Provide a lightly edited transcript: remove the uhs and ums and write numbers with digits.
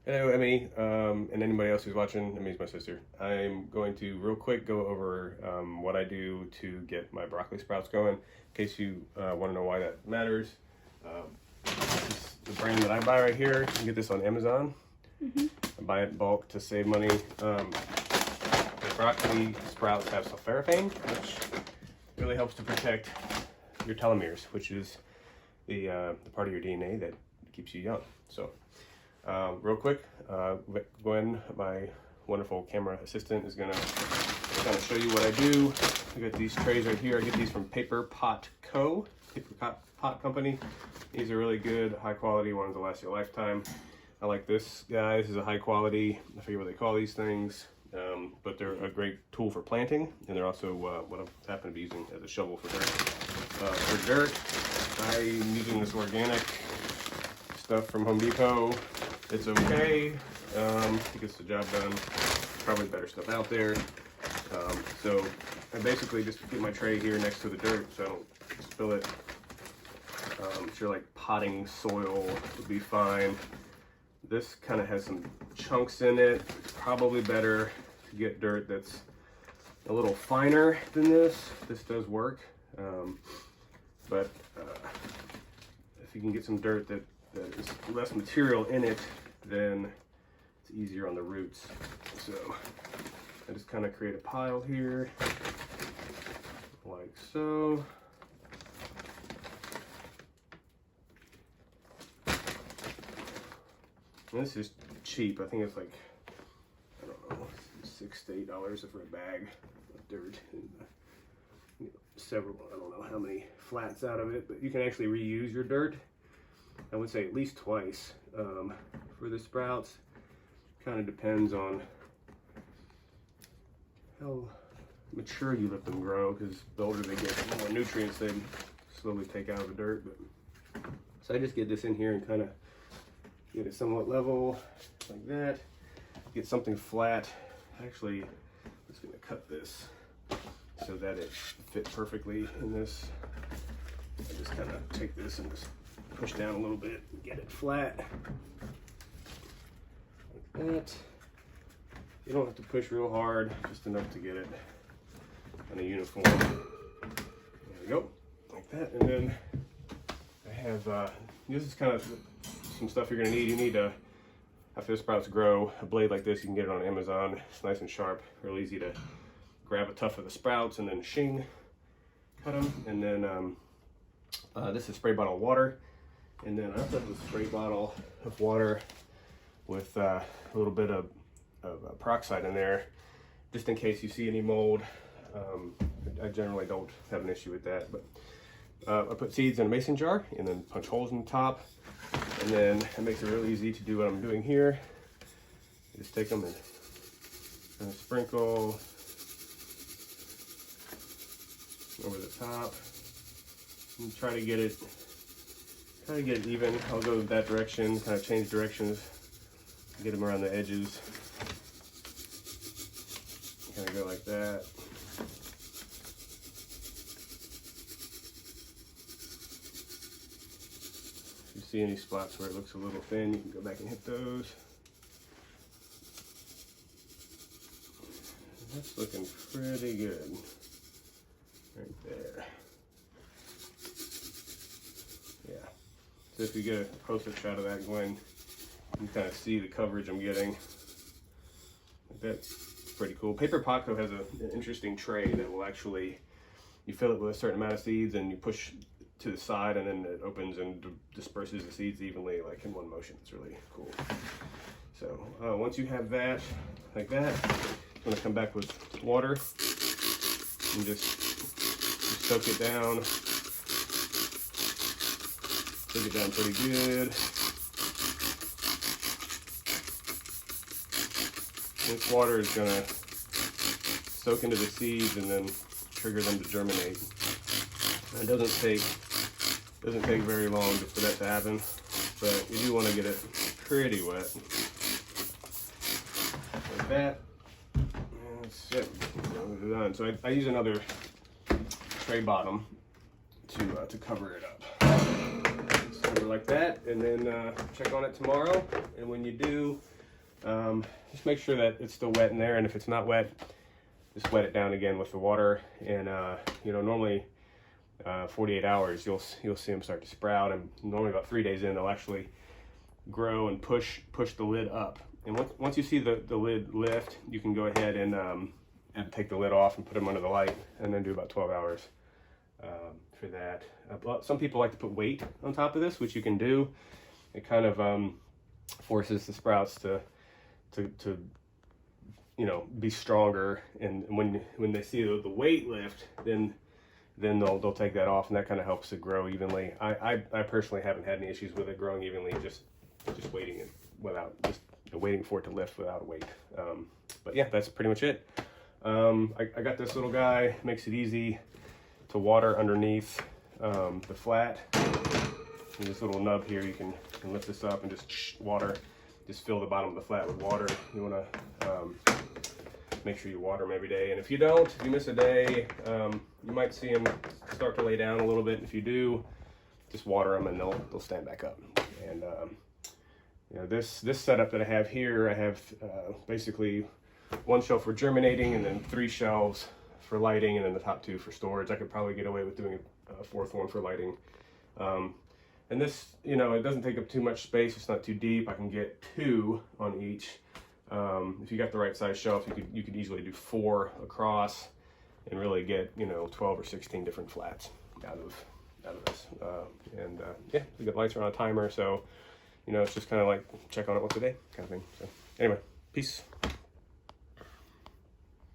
Hello, Emmy, and anybody else who's watching. Emmy's my sister. I'm going to real quick go over what I do to get my broccoli sprouts going, in case you want to know why that matters. This is the brand that I buy right here. You can get this on Amazon. I buy it in bulk to save money. The broccoli sprouts have sulforaphane, which really helps to protect your telomeres, which is the part of your DNA that keeps you young. So. Real quick, Gwen, my wonderful camera assistant, is gonna kind of show you what I do. I got these trays right here. I get these from Paper Pot Company. These are really good, high quality ones that last you a lifetime. I like this, guys. This is a high quality. I forget what they call these things, but they're a great tool for planting, and they're also what I happen to be using as a shovel for dirt. For dirt, I'm using this organic stuff from Home Depot. It's okay. It gets the job done. Probably better stuff out there. So I basically just get my tray here next to the dirt so I don't spill it. Sure, like potting soil would be fine. This kind of has some chunks in it. It's probably better to get dirt that's a little finer than this. This does work. But if you can get some dirt that is less material in it, then it's easier on the roots. So I just kind of create a pile here, like so. And this is cheap. I think it's like, I don't know, $6 to $8 for a bag of dirt. And several, I don't know how many flats out of it, but you can actually reuse your dirt. I would say at least twice. For the sprouts, kind of depends on how mature you let them grow, because the older they get, the more nutrients they slowly take out of the dirt. But so I just get this in here and kind of get it somewhat level, like that. Get something flat. Actually, I'm just going to cut this so that it fits perfectly in this. I just kind of take this and just push down a little bit and get it flat. Like that. You don't have to push real hard, just enough to get it kind of uniform. There we go, like that. And then I have, this is kind of some stuff you're gonna need. You need after the sprouts grow, a blade like this. You can get it on Amazon. It's nice and sharp, real easy to grab a tuft of the sprouts and then shing, cut them. And then this is spray bottle of water. And then I also have a spray bottle of water with a little bit of peroxide in there, just in case you see any mold. I generally don't have an issue with that, but I put seeds in a mason jar and then punch holes in the top. And then it makes it real easy to do what I'm doing here. You just take them and sprinkle over the top and try to get it even. I'll go that direction, kind of change directions, get them around the edges. Kind of go like that. If you see any spots where it looks a little thin, you can go back and hit those. That's looking pretty good right there. Yeah. So if you get a close-up shot of that, Gwen, you can kind of see the coverage I'm getting. Like that. Pretty cool. Paper Potco has an interesting tray that will actually, you fill it with a certain amount of seeds and you push to the side and then it opens and disperses the seeds evenly, like in one motion. It's really cool. So once you have that, like that, I'm going to come back with water and just soak it down. Soak it down pretty good. This water is going to soak into the seeds and then trigger them to germinate. And it doesn't take very long just for that to happen, but you do want to get it pretty wet. Like that. And that's it. We're done. So I use another tray bottom to cover it up. Just cover it like that, and then check on it tomorrow. And when you do, Just make sure that it's still wet in there, and if it's not wet, just wet it down again with the water. And you know, normally 48 hours you'll see them start to sprout, and normally about 3 days in they'll actually grow and push the lid up. And once you see the lid lift, you can go ahead and take the lid off and put them under the light, and then do about 12 hours for that. Some people like to put weight on top of this, which you can do. It kind of forces the sprouts to you know, be stronger, and when they see the weight lift, then they'll take that off, and that kind of helps it grow evenly. I personally haven't had any issues with it growing evenly, just waiting it without, just waiting for it to lift without a weight. But yeah, that's pretty much it. I got this little guy, makes it easy to water underneath the flat. And this little nub here, you can lift this up and just water, just fill the bottom of the flat with water. You want to make sure you water them every day. And if you don't, if you miss a day, you might see them start to lay down a little bit. And if you do, just water them and they'll stand back up. And you know, this setup that I have here, I have basically one shelf for germinating, and then 3 shelves for lighting, and then the top 2 for storage. I could probably get away with doing a 4th one for lighting. And this, you know, it doesn't take up too much space. It's not too deep. I can get 2 on each. If you got the right size shelf, you could easily do 4 across, and really get, you know, 12 or 16 different flats out of this. Yeah, we got lights are on a timer, so you know, it's just kind of like check on it once a day kind of thing. So anyway, peace.